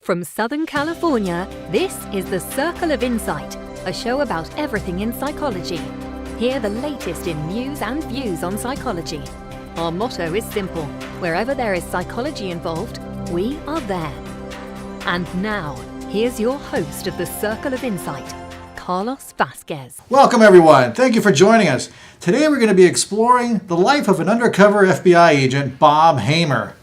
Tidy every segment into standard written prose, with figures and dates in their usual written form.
From Southern California, this is The Circle of Insight, a show about everything in psychology. Hear the latest in news and views on psychology. Our motto is simple: wherever there is psychology involved, we are there. And now, here's your host of The Circle of Insight, Carlos Vasquez. Welcome everyone. Thank you for joining us. Today we're going to be exploring the life of an undercover FBI agent, Bob Hamer.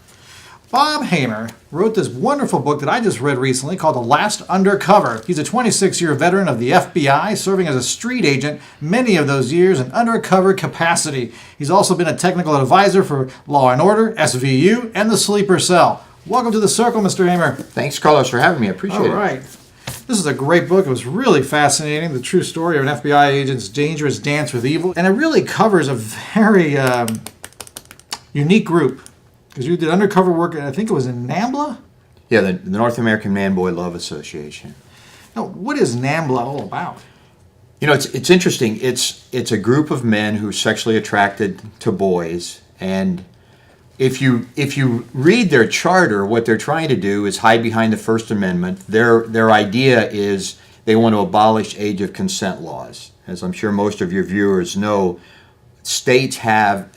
Bob Hamer wrote this wonderful book that I just read recently called The Last Undercover. He's a 26-year veteran of the FBI, serving as a street agent many of those years in undercover capacity. He's also been a technical advisor for Law & Order, SVU, and the Sleeper Cell. Welcome to the Circle, Mr. Hamer. Thanks, Carlos, for having me. I appreciate it. All right. This is a great book. It was really fascinating. The true story of an FBI agent's dangerous dance with evil. And it really covers a very unique group. Because you did undercover work, I think it was in NAMBLA? Yeah, the North American Man-Boy Love Association. Now, what is NAMBLA all about? You know, it's interesting. It's a group of men who are sexually attracted to boys, and if you read their charter, what they're trying to do is hide behind the First Amendment. Their idea is they want to abolish age of consent laws. As I'm sure most of your viewers know, states have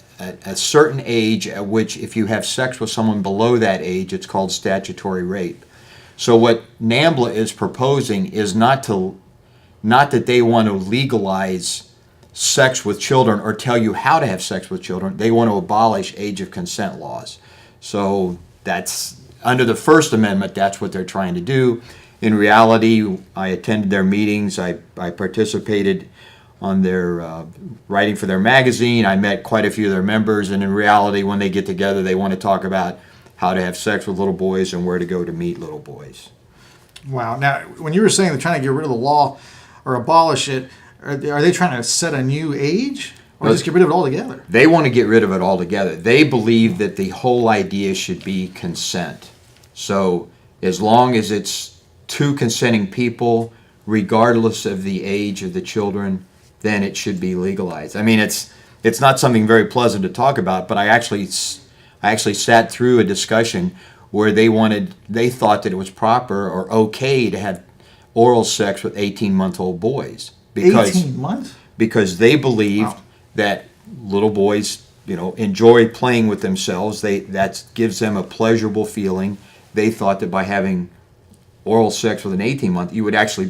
a certain age at which if you have sex with someone below that age, it's called statutory rape. So what NAMBLA is proposing is not that they want to legalize sex with children or tell you how to have sex with children. They want to abolish age of consent laws. So that's under the First Amendment, that's what they're trying to do. In reality, I attended their meetings. I participated on their writing for their magazine. I met quite a few of their members, and in reality, when they get together, they want to talk about how to have sex with little boys and where to go to meet little boys. Wow. Now, when you were saying they're trying to get rid of the law or abolish it, are they trying to set a new age or just get rid of it altogether? They want to get rid of it altogether. They believe that the whole idea should be consent. So as long as it's two consenting people, regardless of the age of the children, then it should be legalized. I mean, it's not something very pleasant to talk about, but I actually sat through a discussion where they thought that it was proper or okay to have oral sex with 18-month-old boys. 18 months? Because they believed that little boys, enjoy playing with themselves. That gives them a pleasurable feeling. They thought that by having oral sex with an 18-month, you would actually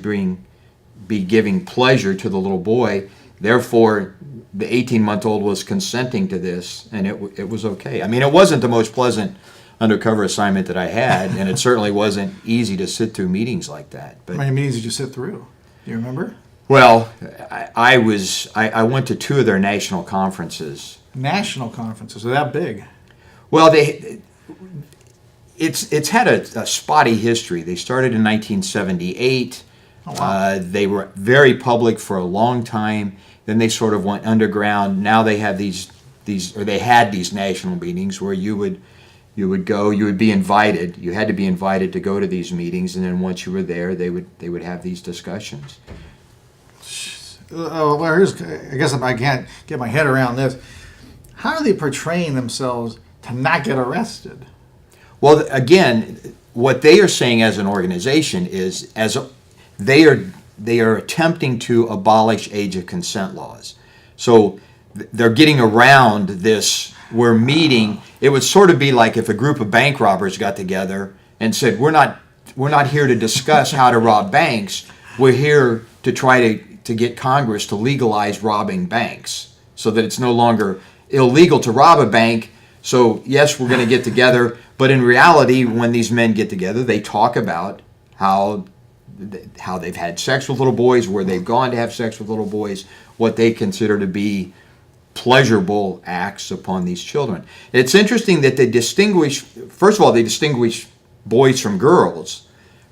be giving pleasure to the little boy. Therefore, the 18-month-old was consenting to this, and it was okay. I mean, it wasn't the most pleasant undercover assignment that I had, and it certainly wasn't easy to sit through meetings like that. But how many meetings did you sit through? Do you remember? Well, I went to two of their national conferences. National conferences? Are that big? Well, it's had a spotty history. They started in 1978. Oh, wow. They were very public for a long time. Then they sort of went underground. Now they have they had these national meetings where you would go, you would be invited. You had to be invited to go to these meetings, and then once you were there, they would have these discussions. Well, I guess I can't get my head around this. How are they portraying themselves to not get arrested? Well, again, what they are saying as an organization is they are attempting to abolish age of consent laws. So they're getting around this. We're meeting. It would sort of be like if a group of bank robbers got together and said, "We're not here to discuss how to rob banks. We're here to try to get Congress to legalize robbing banks so that it's no longer illegal to rob a bank. So yes, we're going to get together." But in reality, when these men get together, they talk about how they've had sex with little boys, where they've gone to have sex with little boys, what they consider to be pleasurable acts upon these children. It's interesting that they distinguish boys from girls,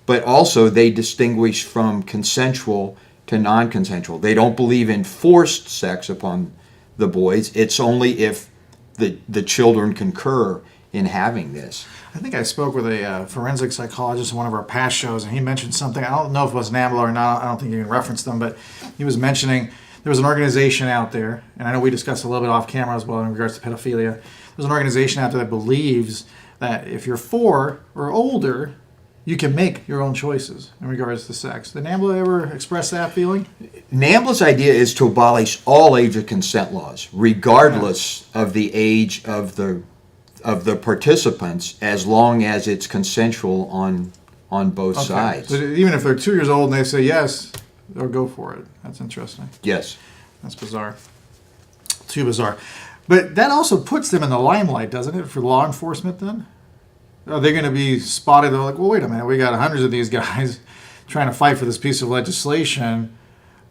but also they distinguish from consensual to non-consensual. They don't believe in forced sex upon the boys. It's only if the children concur in having this. I think I spoke with a forensic psychologist in one of our past shows, and he mentioned something. I don't know if it was NAMBLA or not. I don't think you can reference them, but he was mentioning there was an organization out there, and I know we discussed a little bit off camera as well in regards to pedophilia. There's an organization out there that believes that if you're 4 or older, you can make your own choices in regards to sex. Did NAMBLA ever express that feeling? NAMBLA's idea is to abolish all age of consent laws, regardless of the age of the participants, as long as it's consensual on both sides. So even if they're 2 years old and they say yes, they'll go for it. That's interesting. Yes. That's bizarre. Too bizarre. But that also puts them in the limelight, doesn't it, for law enforcement then? Are they going to be spotted? They're like, well, wait a minute. We got hundreds of these guys trying to fight for this piece of legislation.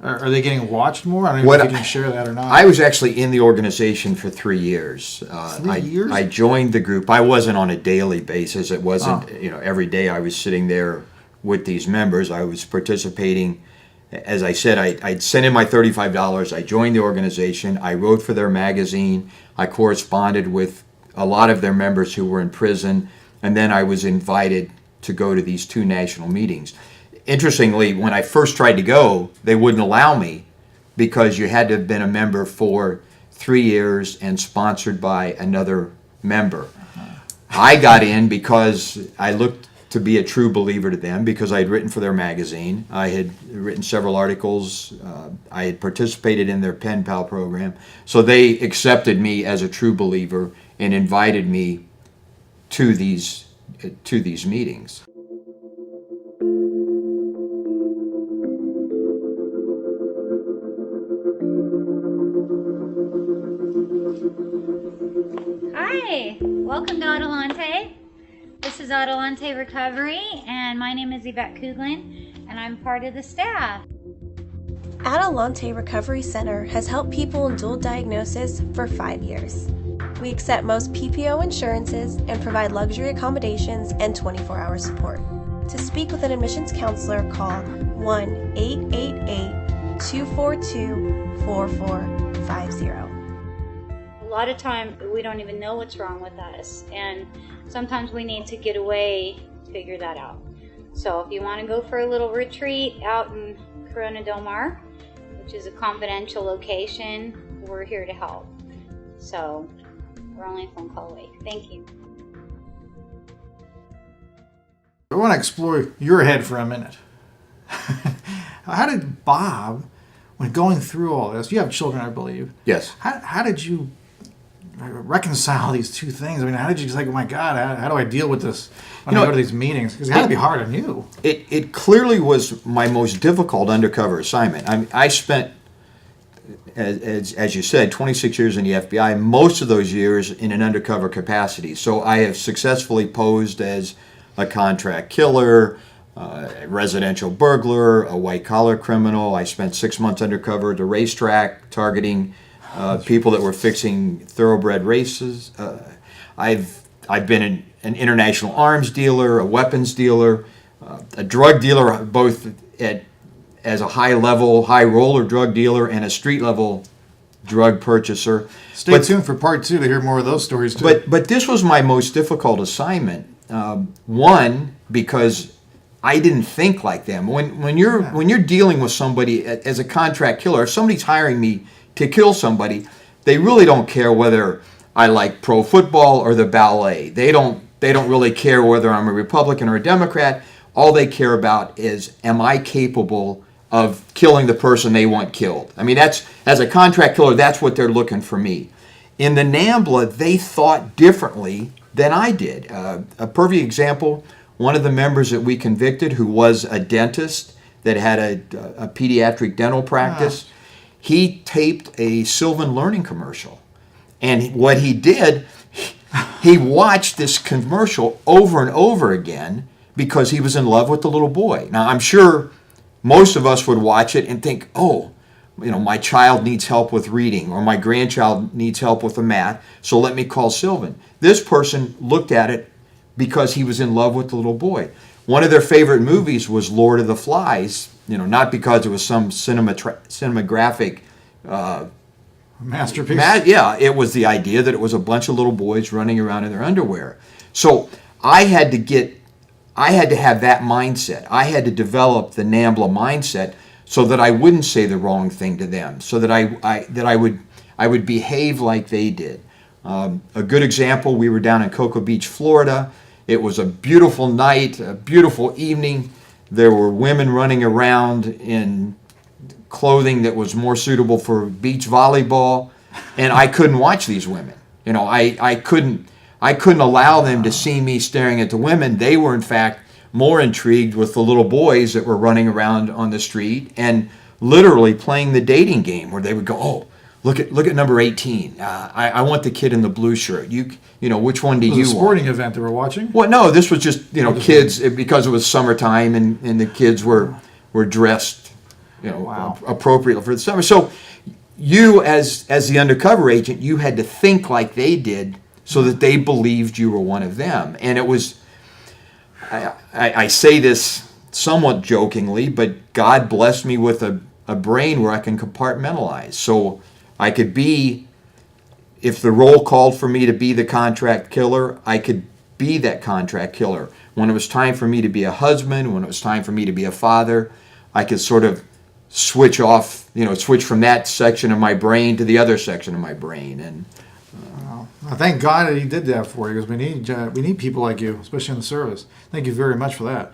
Are they getting watched more? I don't know if you can share that or not. I was actually in the organization for 3 years. 3 years? I joined the group. I wasn't on a daily basis. It wasn't, every day I was sitting there with these members. I was participating. As I said, I'd sent in my $35. I joined the organization. I wrote for their magazine. I corresponded with a lot of their members who were in prison. And then I was invited to go to these 2 national meetings. Interestingly, when I first tried to go, they wouldn't allow me because you had to have been a member for 3 years and sponsored by another member. I got in because I looked to be a true believer to them, because I had written for their magazine. I had written several articles. I had participated in their pen pal program. So they accepted me as a true believer and invited me to these meetings. Hi, welcome to Adelante. This is Adelante Recovery, and my name is Yvette Kuglin, and I'm part of the staff. Adelante Recovery Center has helped people in dual diagnosis for 5 years. We accept most PPO insurances and provide luxury accommodations and 24-hour support. To speak with an admissions counselor, call 1-888-242-4450. A lot of time we don't even know what's wrong with us, and sometimes we need to get away to figure that out. So if you want to go for a little retreat out in Corona Del Mar, which is a confidential location, we're here to help. So we're only a phone call away. Thank you. I want to explore your head for a minute. How did Bob, when going through all this, you have children, I believe. Yes. How did you reconcile these two things? I mean, how did you just like, oh my God, how do I deal with this when I go to these meetings? Because it had to be hard on you. It clearly was my most difficult undercover assignment. I spent, as you said, 26 years in the FBI, most of those years in an undercover capacity. So I have successfully posed as a contract killer, a residential burglar, a white-collar criminal. I spent 6 months undercover at the racetrack targeting people that were fixing thoroughbred races. I've been an international arms dealer, a weapons dealer, a drug dealer, both as a high-level, high-roller drug dealer and a street-level drug purchaser. Stay tuned for part 2 to hear more of those stories too. But this was my most difficult assignment. One, because I didn't think like them. When you're dealing with somebody as a contract killer, if somebody's hiring me to kill somebody, they really don't care whether I like pro football or the ballet. They don't really care whether I'm a Republican or a Democrat. All they care about is, am I capable of killing the person they want killed? I mean, that's, as a contract killer, that's what they're looking for me. In the NAMBLA, they thought differently than I did. A perfect example, one of the members that we convicted, who was a dentist that had a pediatric dental practice, he taped a Sylvan Learning commercial. And what he did, he watched this commercial over and over again because he was in love with the little boy. Now, I'm sure most of us would watch it and think, oh, my child needs help with reading, or my grandchild needs help with the math, so let me call Sylvan. This person looked at it because he was in love with the little boy. One of their favorite movies was Lord of the Flies, not because it was some cinematographic masterpiece. It was the idea that it was a bunch of little boys running around in their underwear. So I had to have that mindset. I had to develop the NAMBLA mindset so that I wouldn't say the wrong thing to them, so that I would behave like they did. A good example: we were down in Cocoa Beach, Florida. It was a beautiful night, a beautiful evening. There were women running around in clothing that was more suitable for beach volleyball, and I couldn't watch these women. You know, I couldn't allow them to see me staring at the women. They were in fact more intrigued with the little boys that were running around on the street and literally playing the dating game, where they would go, "Oh, look at number 18. I want the kid in the blue shirt. You know, which one do you want?" It was a sporting event they were watching? Well, no, this was just, you know, kids, because it was summertime and the kids were dressed, you know, Wow. appropriately for the summer. So you, as the undercover agent, you had to think like they did so that they believed you were one of them. And it was, I say this somewhat jokingly, but God blessed me with a brain where I can compartmentalize. So I could be, if the role called for me to be the contract killer, I could be that contract killer. When it was time for me to be a husband, when it was time for me to be a father, I could sort of switch off, you know, switch from that section of my brain to the other section of my brain. And Well, thank God that he did that for you, because we need people like you, especially in the service. Thank you very much for that.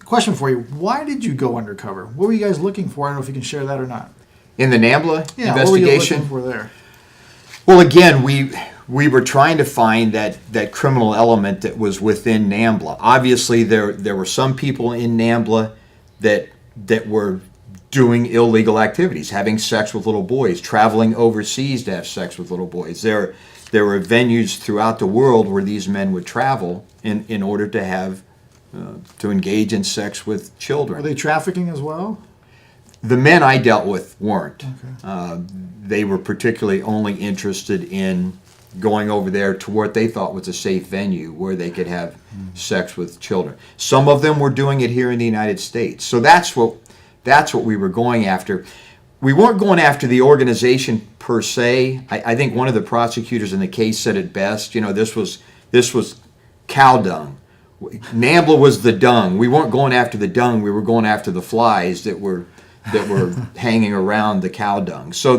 Question for you: why did you go undercover? What were you guys looking for? I don't know if you can share that or not. in the NAMBLA Yeah, what were you investigation, looking for there? well, again, we were trying to find that criminal element that was within NAMBLA. Obviously, there were some people in NAMBLA that were doing illegal activities, having sex with little boys, traveling overseas to have sex with little boys. There were venues throughout the world where these men would travel in order to have to engage in sex with children. Were they trafficking as well? The men I dealt with weren't. They were particularly only interested in going over there to what they thought was a safe venue where they could have sex with children. Some of them were doing it here in the United States. So that's what we were going after. We weren't going after the organization per se. I think one of the prosecutors in the case said it best. You know, this was cow dung. NAMBLA was the dung. We weren't going after the dung. We were going after the flies that were hanging around the cow dung. So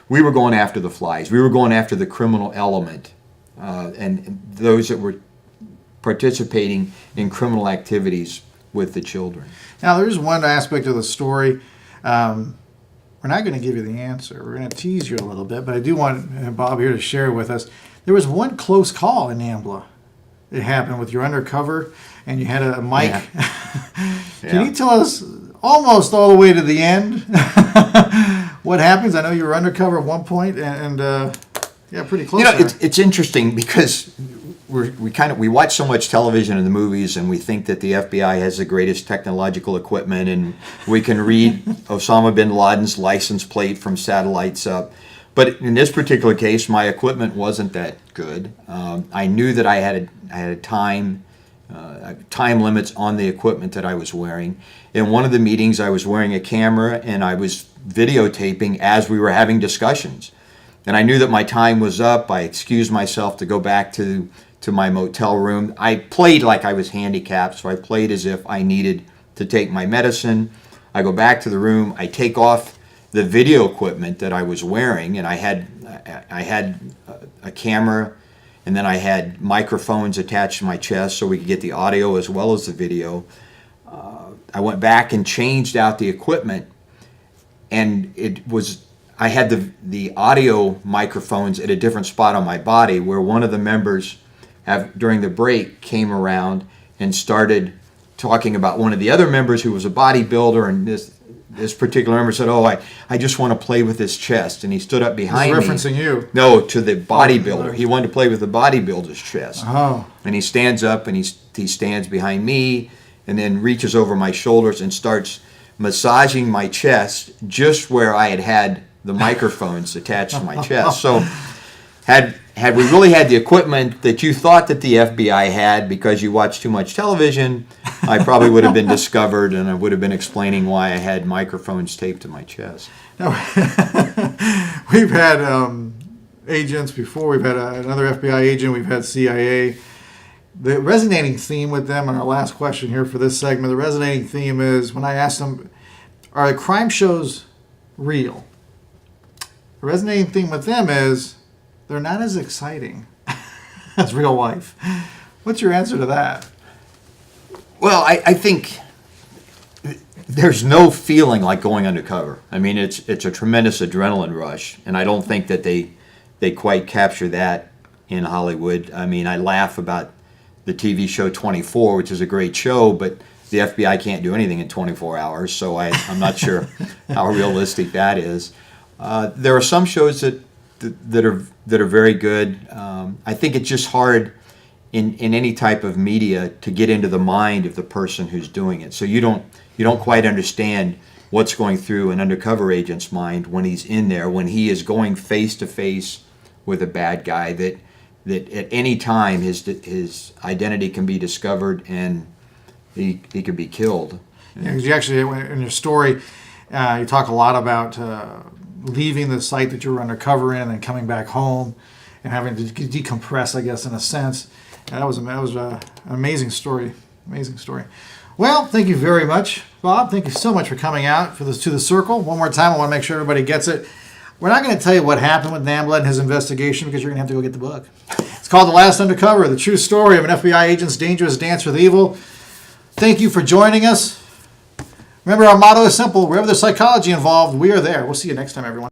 we were going after the flies. We were going after the criminal element, and those that were participating in criminal activities with the children. Now, there's one aspect of the story. We're not going to give you the answer. We're going to tease you a little bit, but I do want Bob here to share with us. There was one close call in NAMBLA. It happened with your undercover, and you had a mic. Yeah. Can you tell us almost all the way to the end what happens? I know you were undercover at one point, and yeah, pretty close. You know, there. it's interesting because we watch so much television and the movies, and we think that the FBI has the greatest technological equipment, and we can read Osama bin Laden's license plate from satellites up. But in this particular case, my equipment wasn't that good. I knew that I had time limits on the equipment that I was wearing. In one of the meetings, I was wearing a camera and I was videotaping as we were having discussions. And I knew that my time was up. I excused myself to go back to my motel room. I played like I was handicapped, so I played as if I needed to take my medicine. I go back to the room. I take off the video equipment that I was wearing, and I had a camera, and then I had microphones attached to my chest so we could get the audio as well as the video. I went back and changed out the equipment, and I had the audio microphones at a different spot on my body, where one of the members during the break came around and started talking about one of the other members who was a bodybuilder, and this particular member said, "Oh, I just want to play with his chest," and he stood up behind me. He's referencing you. No, to the bodybuilder. He wanted to play with the bodybuilder's chest. Oh. And he stands up and he stands behind me, and then reaches over my shoulders and starts massaging my chest just where I had the microphones attached to my chest. So had we really had the equipment that you thought that the FBI had because you watched too much television, I probably would have been discovered, and I would have been explaining why I had microphones taped to my chest. Now, we've had agents before. We've had another FBI agent. We've had CIA. The resonating theme with them, and our last question here for this segment, the resonating theme is when I asked them, are the crime shows real? The resonating theme with them is they're not as exciting as real life. What's your answer to that? Well, I think there's no feeling like going undercover. I mean, it's a tremendous adrenaline rush, and I don't think that they quite capture that in Hollywood. I mean, I laugh about the TV show 24, which is a great show, but the FBI can't do anything in 24 hours, so I'm not sure how realistic that is. There are some shows that are very good. I think it's just hard in any type of media to get into the mind of the person who's doing it. So you don't quite understand what's going through an undercover agent's mind when he's in there, when he is going face to face with a bad guy that at any time his identity can be discovered and he could be killed. Yeah, 'cause you actually, in your story, you talk a lot about leaving the site that you were undercover in and coming back home and having to decompress, I guess, in a sense. And that was an amazing story. Amazing story. Well, thank you very much, Bob. Thank you so much for coming out to the circle. One more time, I want to make sure everybody gets it. We're not going to tell you what happened with NAMBLA and his investigation because you're going to have to go get the book. It's called The Last Undercover, the true story of an FBI agent's dangerous dance with evil. Thank you for joining us. Remember, our motto is simple. Wherever there's psychology involved, we are there. We'll see you next time, everyone.